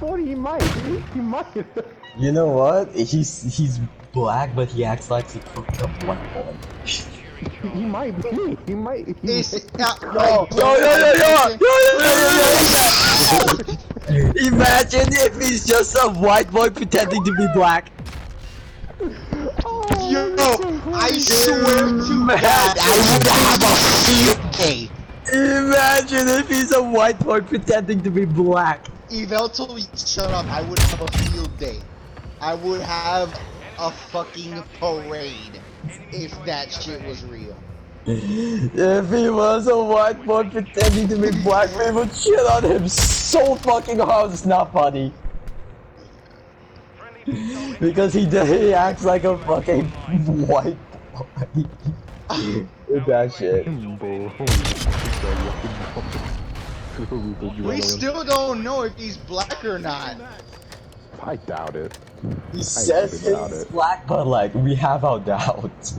was funny. He might. He might. You know what? He's black, but he acts like he cooked up white boy. He might be. He might. Yo, Imagine if he's just a white boy pretending to be black. Yo, I swear to God, I would have a field day. Imagine if he's a white boy pretending to be black. Evelto, shut up. I would have a field day. I would have a fucking parade if that shit was real. If he was a white boy pretending to be black, we would shit on him so fucking hard. It's not funny. Because he acts like a fucking white boy. With that shit. We still don't know if he's black or not. I doubt it. He says he's black, but like, we have our doubts.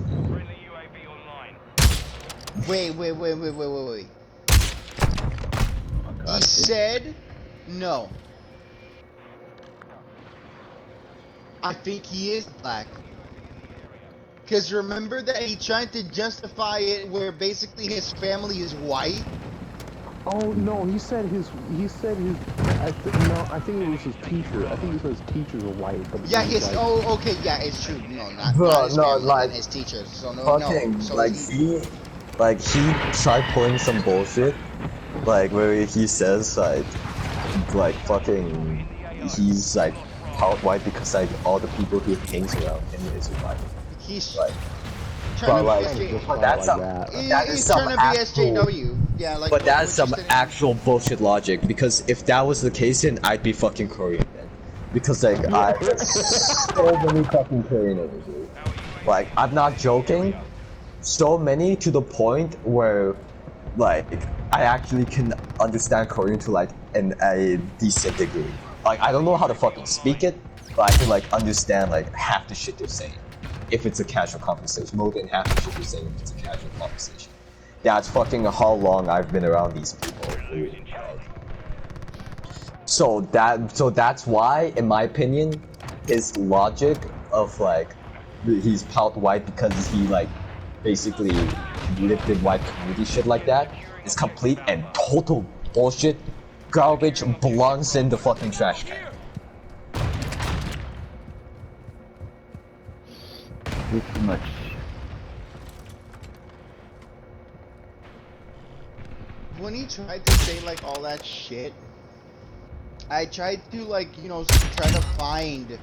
Wait. He said no. I think he is black. Cause remember that he tried to justify it where basically his family is white? Oh no, he said his. No, I think it was his teacher. I think he said his teachers are white. But Yeah, his. Like, oh, okay, yeah, it's true. No, not his no, family, like, his teachers. So no, fucking, no. So like he tried pulling some bullshit, like where he says like fucking, he's like part white because like all the people he hangs around him is white. He's like, trying but to be like, that's some, that is some trying to be SJW. Yeah, like. But that's some actual bullshit logic, because if that was the case, then I'd be fucking Korean then. Because like I so many fucking Korean over here. Like, I'm not joking. So many to the point where like I actually can understand Korean to like a decent degree. Like, I don't know how to fucking speak it, but I can like understand like half the shit they're saying if it's a casual conversation. More than half the shit they're saying if it's a casual conversation. That's fucking how long I've been around these people. Really. So that's why, in my opinion, his logic of like he's part white because he like basically lived in white community shit like that is complete and total bullshit. Garbage belongs in the fucking trash can. Too much. When he tried to say like all that shit, I tried to like, you know, try to find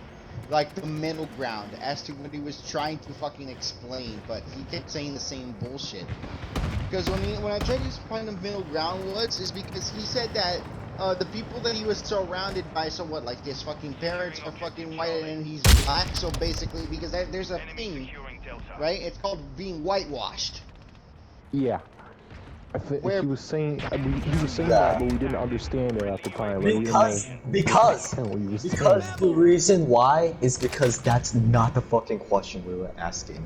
like the middle ground as to what he was trying to fucking explain, but he kept saying the same bullshit. Because when I tried to find the middle ground is because he said that the people that he was surrounded by, so what, like his fucking parents are fucking white and he's black, so basically, because there's a thing, right? It's called being whitewashed. Yeah. I think he was saying that, but we didn't understand it at the time. Because the reason why is because that's not the fucking question we were asking.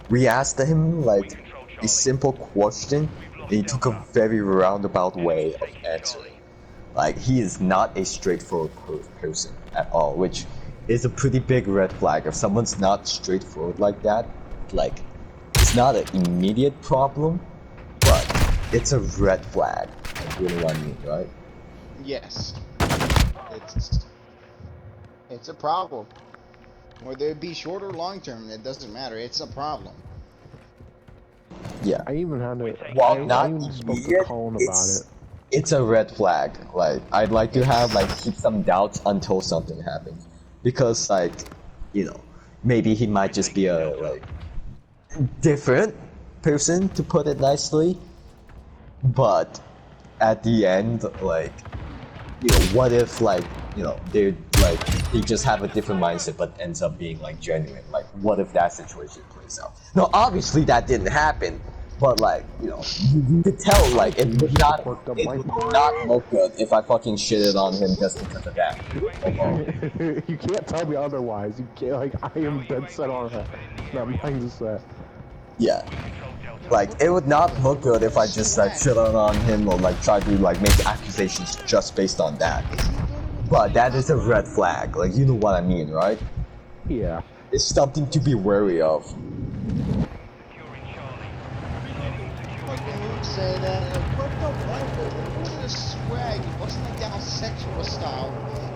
We asked him like a simple question, and he took a very roundabout way of answering. Like, he is not a straightforward person at all, which is a pretty big red flag. If someone's not straightforward like that, like, it's not an immediate problem, but it's a red flag. You know what I mean, right? Yes. It's a problem. Whether it be short or long term, it doesn't matter. It's a problem. Yeah. I even had to. While I not even spoke to Colin about it. It's a red flag. Like, I'd like to have like keep some doubts until something happens, because like, you know, maybe he might just be a like different person, to put it nicely. But at the end, like, you know, what if like, you know, they just have a different mindset but ends up being like genuine? Like, what if that situation plays out? No, obviously that didn't happen, but like, you know, you could tell like it would not look good if I fucking shitted on him just because of that. You can't tell me otherwise. You can't, like, I am dead set on that mindset. Yeah. Like, it would not look good if I just like shit on him or like try to like make accusations just based on that. but that is a red flag. Like, you know what I mean, right? Yeah. It's something to be wary of. Fucking who say that? What the fuck? Look at the swag. It wasn't like down sexual style.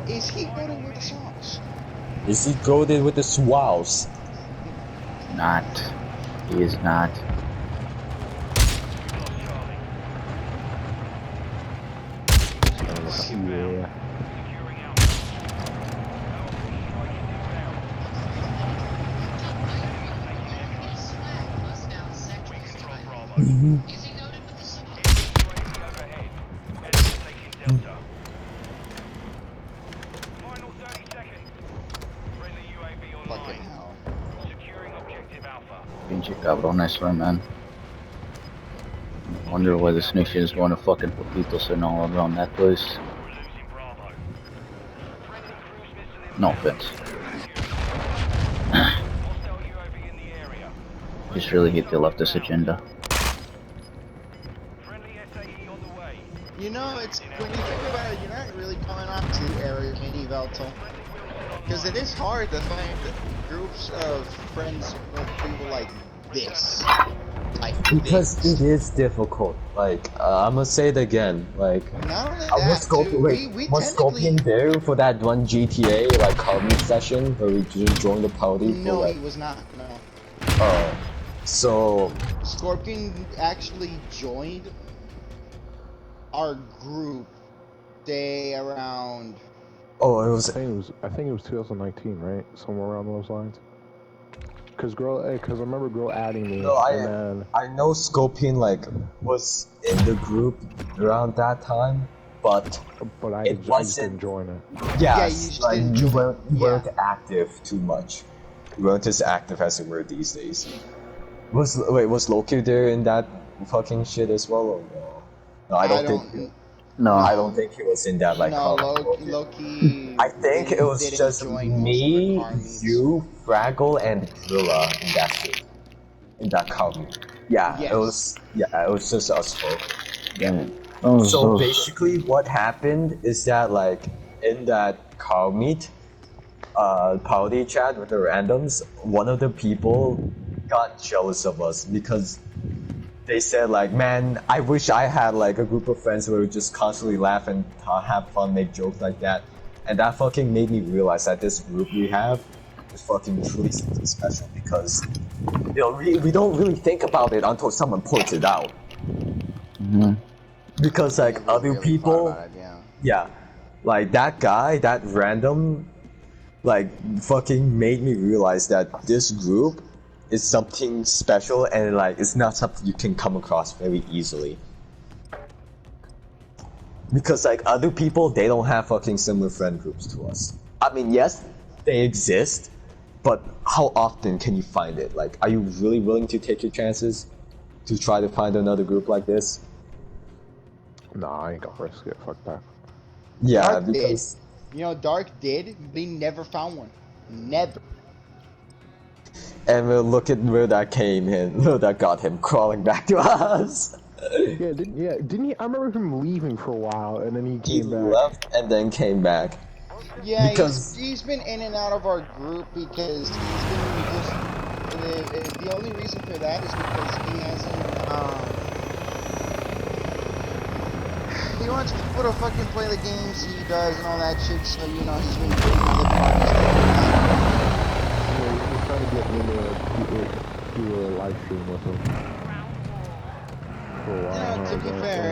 Is he going with the songs? Is he goaded with the swallows? Not. He is not. Yeah. Fucking hell. Pinche cabrones, man. I wonder why this nation is going to fucking poquitos and all around that place. No offense. Just really hate they left this agenda. You know, it's when you think about it, you're not really coming off too arrogant, Veltel. Because it is hard to find groups of friends with people like this. Because it is difficult. Like, I'm gonna say it again. Like, Not only I was that, Scorpion. dude, Wait, we was Scorpion technically... there for that one GTA like carving session where we just joined the party? No, for, he like, was not, no. Oh, so Scorpion actually joined our group day around... oh, it was. I think it was 2019, right? Somewhere around those lines. Cause I remember girl adding me, No, and then I know Scorpion like was in the group around that time, but I it just didn't wasn't. join it. Yeah, you just like didn't you join. weren't active too much. You weren't as active as you were these days. Was Loki there in that fucking shit as well? Or no? No, I don't think. No. I don't think he was in that like. No, comment. Loki. I think it was didn't just join me, most of the car meets. you, Fraggle, and Drilla in that shit. In that comment. Yeah, Yes. it was. Yeah, it was just us four. Yeah. So basically, what happened is that like in that car meet, party chat with the randoms, one of the people got jealous of us because they said like, man, I wish I had like a group of friends who would just constantly laugh and have fun, make jokes like that, and that fucking made me realize that this group we have is fucking truly something special because you know we don't really think about it until someone points it out. Mm-hmm. Because like We other really people, thought about it, yeah, like that guy, that random, like fucking made me realize that this group is something special and like it's not something you can come across very easily. Because like other people, they don't have fucking similar friend groups to us. I mean, yes, they exist, but how often can you find it? Like, are you really willing to take your chances to try to find another group like this? Nah, I ain't gonna risk it. Fuck that. Yeah, Dark because did. You know, Dark did, but he never found one. Never. and we'll look at where that came in, where that got him crawling back to us. Didn't he? I remember him leaving for a while, and then he He came back. left and then came back. Yeah, Because- he's been in and out of our group because he's been just... The only reason for that is because he hasn't, he wants people to fucking play the games he does and all that shit, so, you know, he's been doing the parties. We're trying to get me to do a live stream with him for a while. Yeah, to be fair.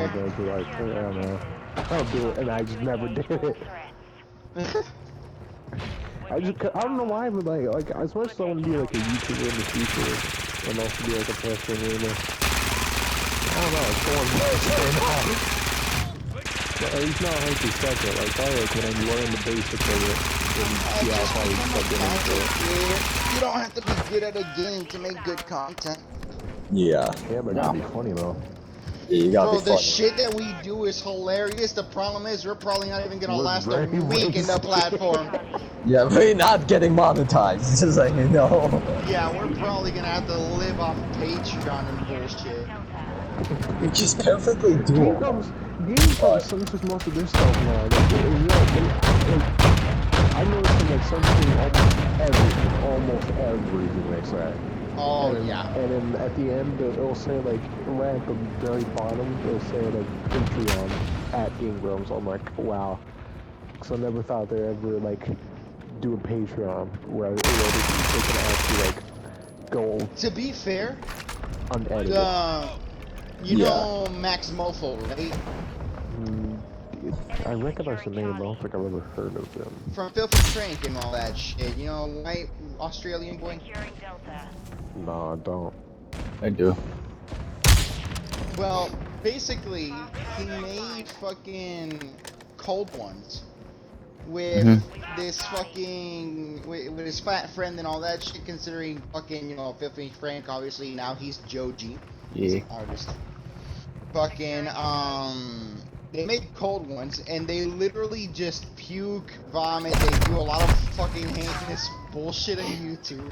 Yeah, man. I'll do it, and I just never did it. I don't know why, but like I swear someone to be like a YouTuber in the future, and also be like a professional gamer. I don't know, someone he's not 100% like probably like when I learn the basics of it, I'll probably start getting into it. You don't have to be good at a game to make good content. Yeah, Yeah, but it gotta be funny though. you gotta Bro, be the funny. shit that we do is hilarious. The problem is we're probably not even gonna We're last a very week in the wasted. platform. Yeah, we're not getting monetized, just like you know. Yeah, we're probably gonna have to live off Patreon and bullshit. Which is perfectly Game doable. comes game probably censors most of their stuff now. I noticed them like censoring almost everything they say. Oh, And then, yeah. And then at the end, it'll say like, right at the very bottom, it'll say like Patreon at Game Grumps. I'm like, wow. Because I never thought they'd ever like do a Patreon where they can actually like go To be fair, unedited. you know Max Mofo, right? I recognize the name, but I don't think I've ever heard of him. From Filthy Frank and all that shit. You know, white Australian boy? No, I don't. I do. Well, basically, he made fucking Cold Ones with this fucking with his fat friend and all that shit. Considering fucking, you know, Filthy Frank, obviously now he's Joji. He's Yeah. an artist. Fucking they make Cold Ones and they literally just puke, vomit. They do a lot of fucking heinous bullshit on YouTube.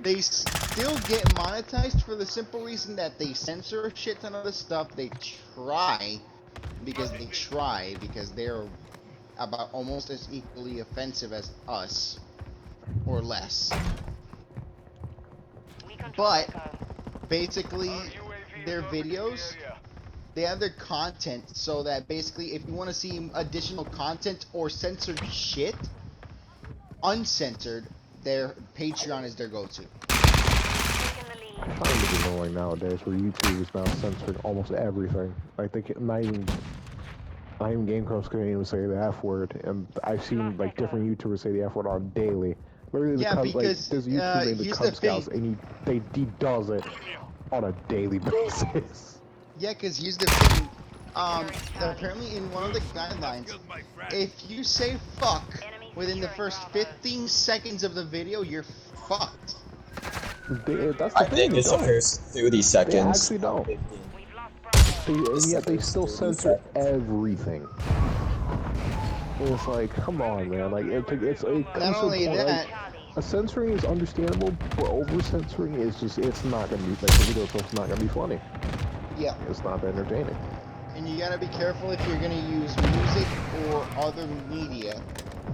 They still get monetized for the simple reason that they censor a shit ton of the stuff. They try because they're about almost as equally offensive as us, or less. But basically, their videos, they have their content so that basically, if you want to see additional content or censored shit, uncensored, their Patreon is their go-to. I find it annoying nowadays where YouTube is now censoring almost everything. Like they can, not even Game Grumps couldn't even say the F word, and I've seen like different YouTubers say the F word on daily. Literally, Yeah, like because there's a YouTube named the here's Cub the Scouts, thing. and he does it on a daily basis. Yeah, because here's the thing. Apparently in one of the guidelines, if you say fuck within the first 15 seconds of the video, you're fucked. That's the I thing. think They it's the don't. first 30 They seconds. actually don't. 15. And yet they First still 30 censor seconds. everything. And it's like, come on, man. Like it comes Not to a only point. that, Like, a censoring is understandable, but over censoring is just, it's not gonna be like the video itself's not gonna be funny. yeah, It's not entertaining. and you gotta be careful if you're gonna use music or other media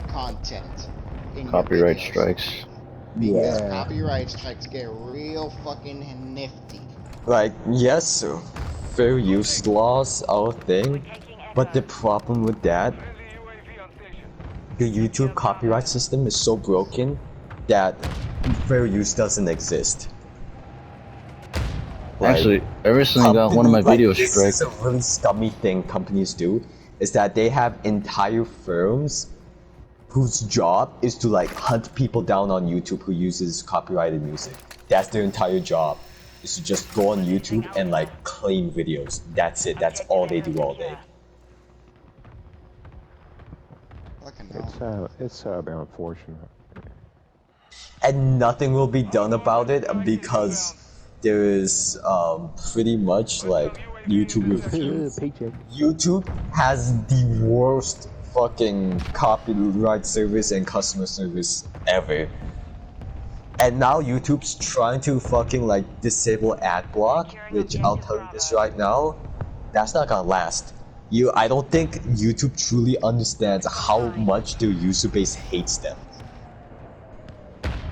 content in Copyright your videos. strikes. Because Yeah. copyright strikes get real fucking nifty. Like, yes, fair use laws are a thing, but the problem with that, the YouTube copyright system is so broken that fair use doesn't exist. Like, Actually, I recently got one of my videos this strike. is a really scummy thing companies do, is that they have entire firms whose job is to like hunt people down on YouTube who uses copyrighted music. That's their entire job, is to just go on YouTube and like claim videos. That's it. That's all they do all day. Fucking hell. It's sadly unfortunate. And nothing will be done about it because there is pretty much like YouTube reviews. Paycheck. YouTube has the worst fucking copyright service and customer service ever. And now YouTube's trying to fucking like disable ad block, which I'll tell you this right now, that's not gonna last. I don't think YouTube truly understands how much their user base hates them.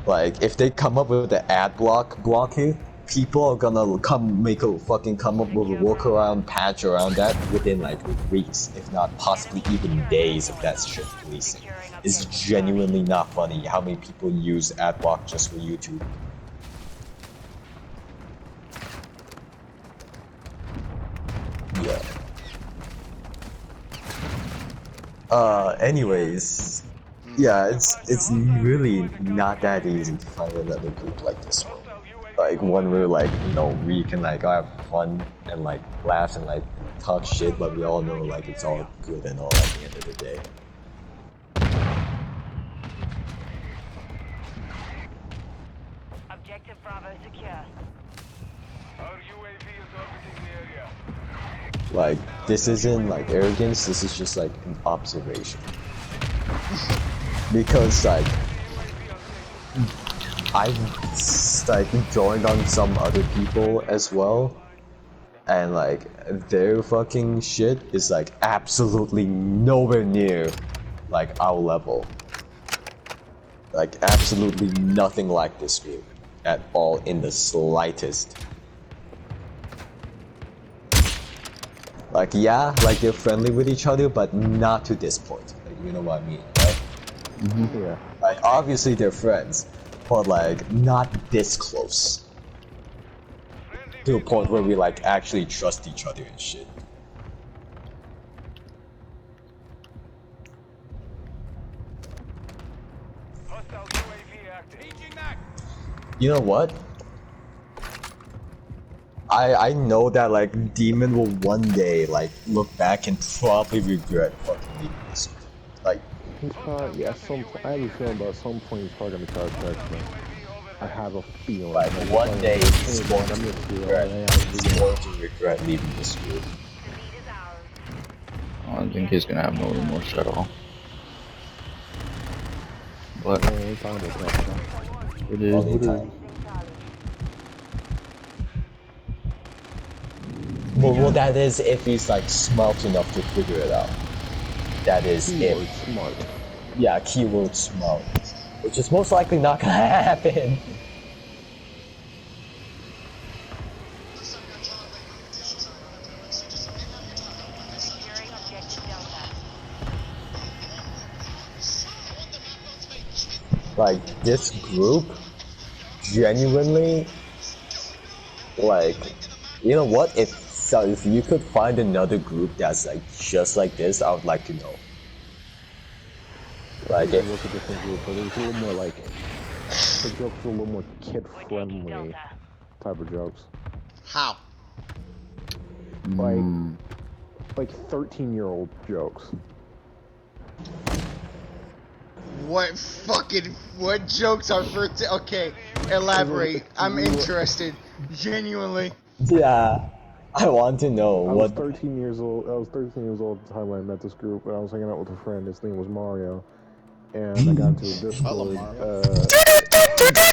Like, if they come up with the ad blocker, people are gonna come up with a workaround patch around that within like weeks, if not possibly even days of that shit releasing. It's genuinely not funny how many people use ad block just for YouTube. Yeah. Anyways, yeah, it's really not that easy to find another group like this one. Like one where like, you know, we can like have fun and like laugh and like talk shit, but we all know like it's all good and all at the end of the day. Objective Bravo secure. Our UAV is orbiting the area. Like, this isn't like arrogance, this is just like an observation. Because like, I've like joined on some other people as well, and like their fucking shit is like absolutely nowhere near like our level. Like absolutely nothing like this group at all in the slightest. Like yeah, like they're friendly with each other, but not to this point. Like you know what I mean, right? Yeah. Like obviously they're friends, but like not this close. To a point where we like actually trust each other and shit. Hostile UAV active. Changing mag. You know what? I know that like Demon will one day like look back and probably regret fucking leaving this. Like He's probably, yeah, I have a feeling about some point he's probably gonna try to text me. I have a feeling. like Like, one it's day like, he's hey, going man, to I'm gonna see you. regret. Yeah, He's going to regret leaving this group. I don't think he's gonna have no remorse at all. But only time will tell. it is Only what it time. is. Well, that is if he's like smart enough to figure it out. That is Keyword if. smart. Yeah, keyword smart. Which is most likely not gonna happen. Securing objective Delta. Like, this group, genuinely, like, you know what? If you could find another group that's like just like this, I would like to know. Like, It if was a different group, but it was a little more like, the jokes were a little more kid-friendly type of jokes. How? Like, Mm. like 13-year-old jokes. What jokes are for okay, elaborate. I'm interested. Genuinely. yeah, I want to know I was what. 13 years old. I was 13 years old at the time when I met this group, and I was hanging out with a friend. His name was Mario, and I got into a Hello, Discord. Mario.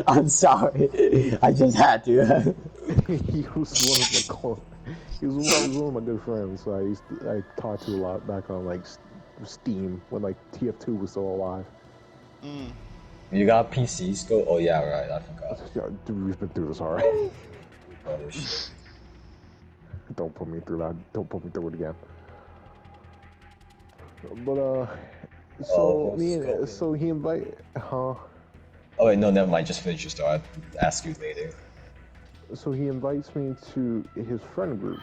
I'm sorry, I just had to. He was one of my he was one of my good friends. So I talked to a lot back on like Steam when like TF2 was still alive. You got PC still? Oh yeah, right. I forgot. Yeah, dude, we've been through this already. Oh shit. Don't put me through that. Don't put me through it again. But so Oh, me and scoping. so he invited, huh? Oh wait, no, never mind. Just finish your story. I'll ask you later. So he invites me to his friend group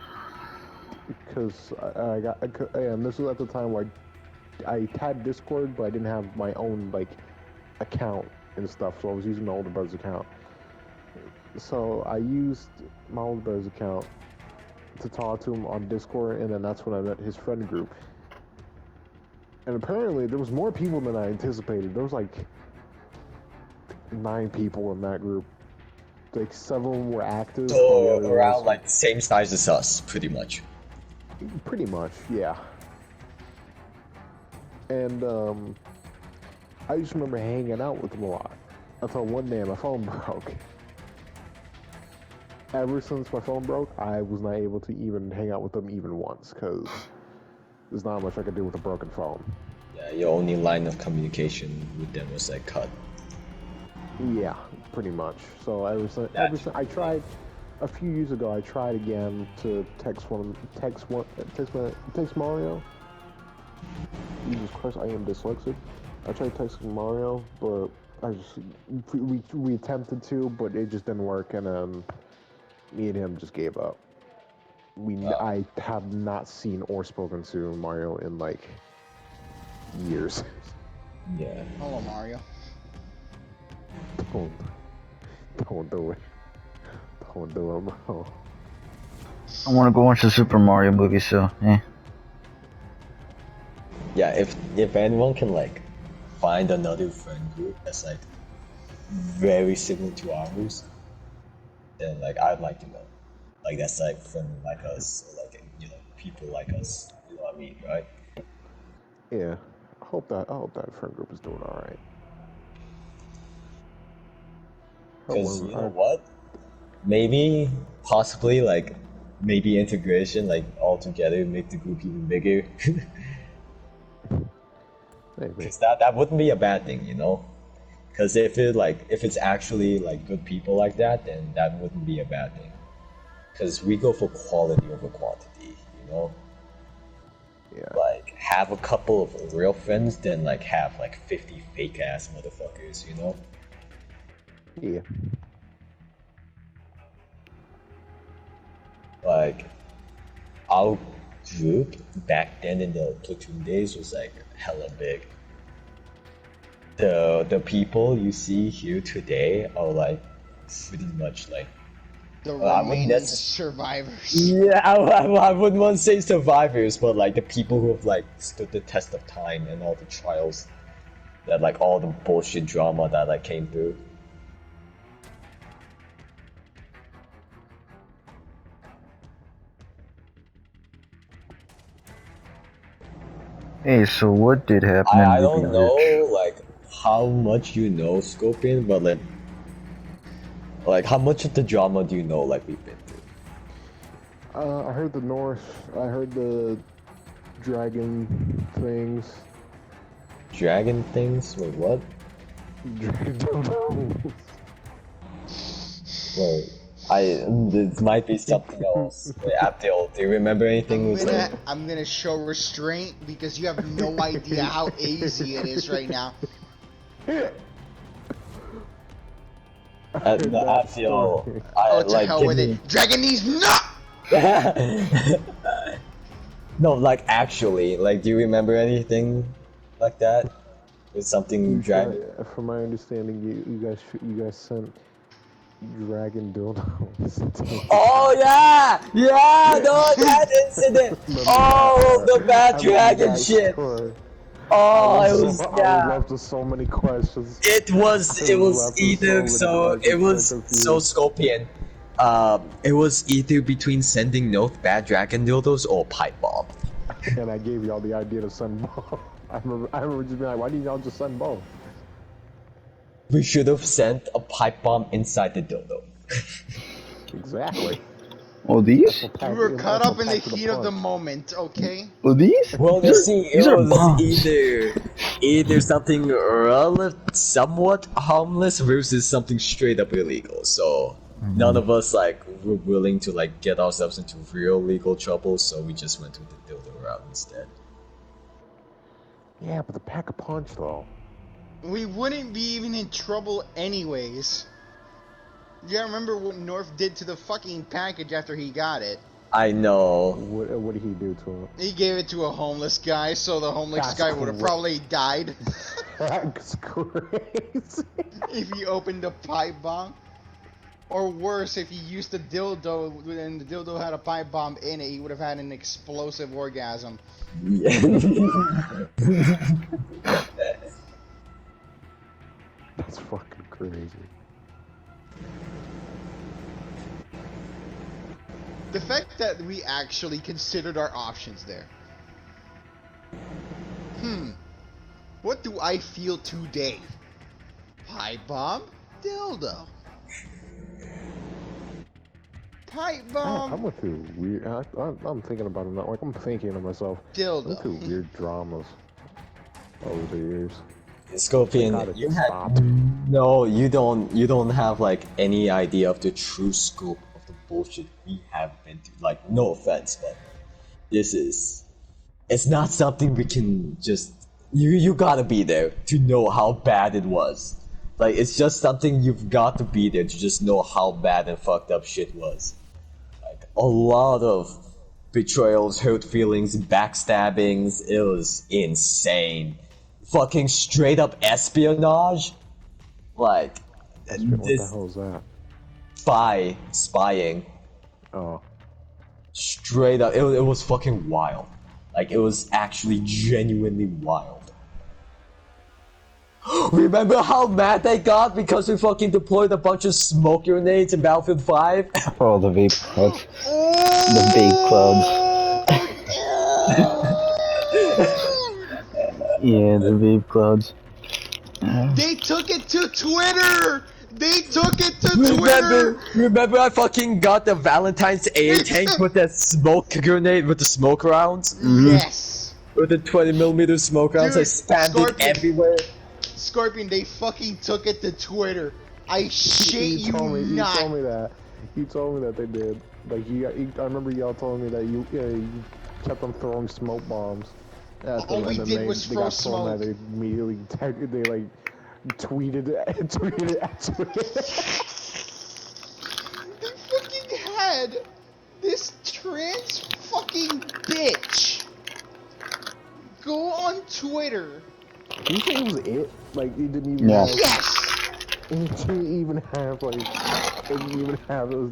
because and this was at the time where I had Discord, but I didn't have my own like account and stuff, so I was using my older brother's account. So I used my older brother's account to talk to him on Discord, and then that's when I met his friend group. And apparently there was more people than I anticipated. There was like 9 people in that group. Like 7 of them were active. So while the other around ones, like the same size as us, pretty much. pretty much, yeah. And I just remember hanging out with them a lot. Until one day my phone broke. Ever since my phone broke, I was not able to even hang out with them even once, because there's not much I could do with a broken phone. Yeah, your only line of communication with them was like cut. Yeah, pretty much. So ever since I tried a few years ago, I tried again to text Mario. Jesus Christ, I am dyslexic. I tried texting Mario, but we attempted to, but it just didn't work, and then me and him just gave up. I have not seen or spoken to Mario in like years. Yeah. Hello, Mario. Don't do it. Don't do it, bro. I want to go watch the Super Mario movie, so Yeah, if anyone can like find another friend group that's like very similar to ours, then like I'd like to know. Like that's like friendly like us, or like people like us. You know what I mean, right? Yeah, I hope that friend group is doing all right. Because you know what? Maybe, possibly, like, maybe integration, like, all together, make the group even bigger. Maybe. Because that wouldn't be a bad thing, you know? Because if it's actually, like, good people like that, then that wouldn't be a bad thing. Because we go for quality over quantity, you know? Yeah. Like, have a couple of real friends, then, like, have, like, 50 fake-ass motherfuckers, you know? Yeah. Like, our group back then in the platoon days was, like, hella big. The people you see here today are, like, pretty much, like, The I wouldn't remaining necess- survivors. Yeah, I wouldn't want to say survivors, but like the people who have like stood the test of time and all the trials, that like all the bullshit drama that like came through. Hey, so what did happen I in don't Ruby Ridge? know like how much you know, Scorpion, but like how much of the drama do you know like we've been through? I heard the North. I heard the dragon things. Dragon things? Wait, what? Dragon Wait, this might be something else. Wait, Abdul, do you remember anything? I'm gonna show restraint because you have no idea how easy it is right now. No, Abdul, Oh, to like hell give with me. it. Dragon knees, no! No, like actually, like do you remember anything like that? With something dragon? From my understanding, you guys sent dragon dildos. Oh yeah! Yeah, no, that incident! Oh, the bad dragon shit! Oh, it was, I was yeah. left with so many questions. It was left with either, so many it was questions, so Scorpion. It was either between sending no bad dragon dildos or pipe bomb. And I gave y'all the idea to send both. I remember just being like, why didn't y'all just send both? We should have sent a pipe bomb inside the dildo. Exactly. Oh, these? You were caught up in the heat of the moment, okay? Oh, these? Well, you see, it These are was bombs. either something somewhat harmless versus something straight up illegal. So none of us like were willing to like get ourselves into real legal trouble. So we just went with the dildo route instead. Yeah, but the pack a punch though. We wouldn't be even in trouble anyways. You gotta remember what North did to the fucking package after he got it. I know. What did he do to him? He gave it to a homeless guy, so the homeless That's guy would have probably died That's crazy. if he opened a pipe bomb. Or worse, if he used the dildo and the dildo had a pipe bomb in it, he would have had an explosive orgasm. Yeah. That's fucking crazy. The fact that we actually considered our options there. What do I feel today? Pipe bomb? Dildo. Pipe bomb? I went through weird. I'm thinking about it now. Like I'm thinking to myself. I Dildo. went through weird dramas over the years. Scorpion, Gotta you stop. had no, you don't have like any idea of the true scope of the bullshit we have been through. Like, no offense, but it's not something we can just. You gotta be there to know how bad it was. Like, it's just something you've got to be there to just know how bad and fucked up shit was. Like, a lot of betrayals, hurt feelings, backstabbings. It was insane. Fucking straight up espionage. Like, What the this hell is that? spying. Oh, Straight up, it was fucking wild. Like, it was actually genuinely wild. Remember how mad they got because we fucking deployed a bunch of smoke grenades in Battlefield 5? Oh, the vape clouds. The vape clouds. Yeah, the vape clouds. They took it to Twitter! They took it to Remember, Twitter. remember I fucking got the Valentine's A tank with that smoke grenade with the smoke rounds? Yes. With the 20mm smoke rounds, I Dude, spammed it Scorpion. everywhere. Scorpion, they fucking took it to Twitter. I shit You you told me. You not. told me that. You told me that they did. Like I remember y'all telling me that you kept on throwing smoke bombs. At All them, we and then did they was they throw got so mad smoke. they immediately they like tweeted at Twitter. They fucking had this trans fucking bitch go on Twitter. You think it was it? Like it didn't even Yeah. have. Yes. It didn't even have like. It didn't even have those.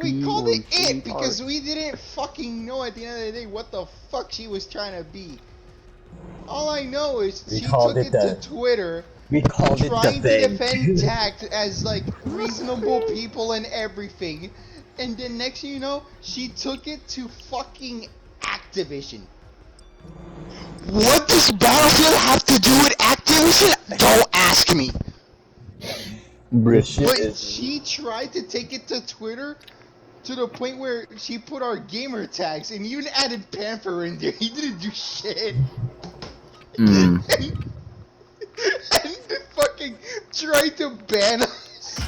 We E called or it it sweet because hearts. we didn't fucking know at the end of the day what the fuck she was trying to be. All I know is We she called took it it to the- Twitter, We called it the trying to thing. defend tact as like reasonable people and everything, and then next thing you know, she took it to fucking Activision. What does Battlefield have to do with Activision? Don't ask me. This shit But is she tried to take it to Twitter to the point where she put our gamer tags and even added Panther in there. He didn't do shit. Mm. And fucking tried to ban us.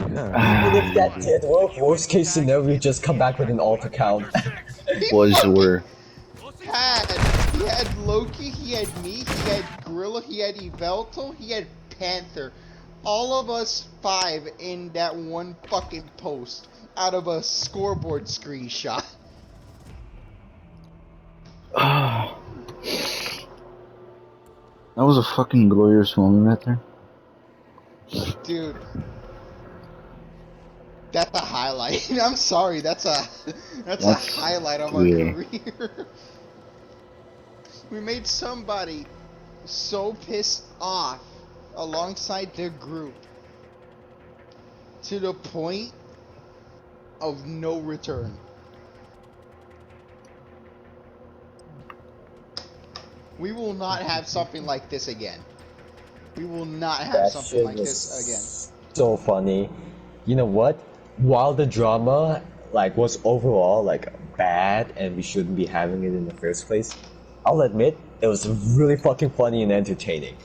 even if that did work, worst case scenario, we just come back with an alt account. He Was fucking were. he had Loki, he had me, he had Gorilla, he had Evelto, he had Panther. All of us 5 in that one fucking post out of a scoreboard screenshot. That was a fucking glorious moment right there. Dude. That's a highlight. I'm sorry, that's a highlight of our yeah. career. We made somebody so pissed off alongside their group to the point of no return. We will not have something like this again. We will not have That something shit like was this again. so funny. You know what? While the drama like was overall like bad and we shouldn't be having it in the first place, I'll admit it was really fucking funny and entertaining.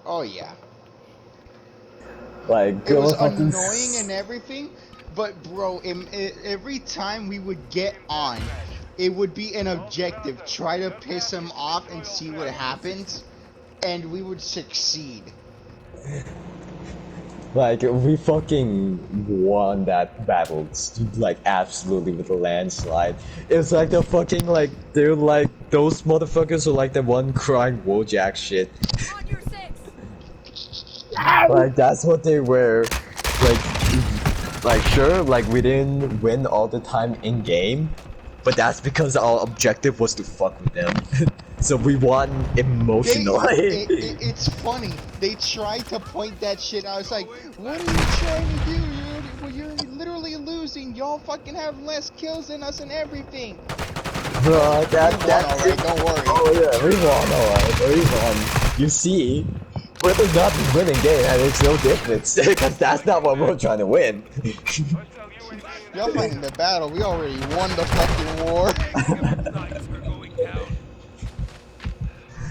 Oh yeah. Like It was Gorilla fucking annoying and everything, but bro, every time we would get on, it would be an objective. Try to piss him off and see what happens, and we would succeed. Like we fucking won that battle, like absolutely with a landslide. It's like the fucking like they're like those motherfuckers are like the one crying Wojak shit. On your six. Like that's what they were. Like sure, like we didn't win all the time in game, but that's because our objective was to fuck with them. So we won emotionally. It's funny. They tried to point that shit. I was like, what are you trying to do? You're literally losing. Y'all fucking have less kills than us and everything. Bro, that We won, alright, don't worry. Oh yeah, we won, alright, we won. You see, we're not winning game, and it's no difference because that's not what we're trying to win. Y'all fighting the battle. We already won the fucking war.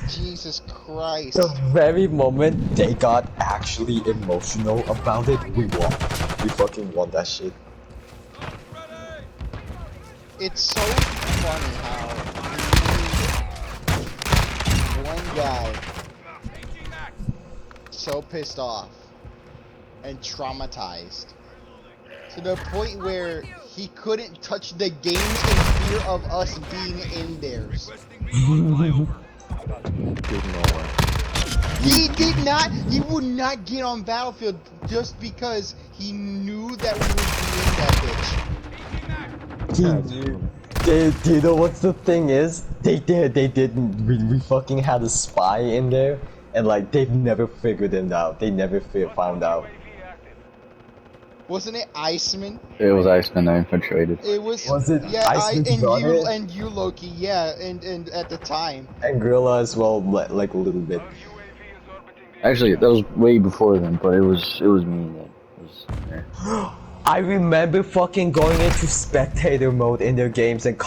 Jesus Christ. The very moment they got actually emotional about it, we won. We fucking won that shit. It's so funny how one guy so pissed off and traumatized to the point where he couldn't touch the game in fear of us being in theirs. He did not. He would not get on Battlefield just because he knew that we would be in that bitch. He knew. Do you know what's the thing is? They didn't. We fucking had a spy in there, and like they've never figured it out. They never found out. Wasn't it Iceman? It was Iceman I infiltrated. It was. Was it Yeah, Iceman's brother? and you Loki. Yeah, and at the time. And Gorilla as well, like a little bit. Actually, that was way before then, but it was me that was there. I remember fucking going into spectator mode in their games and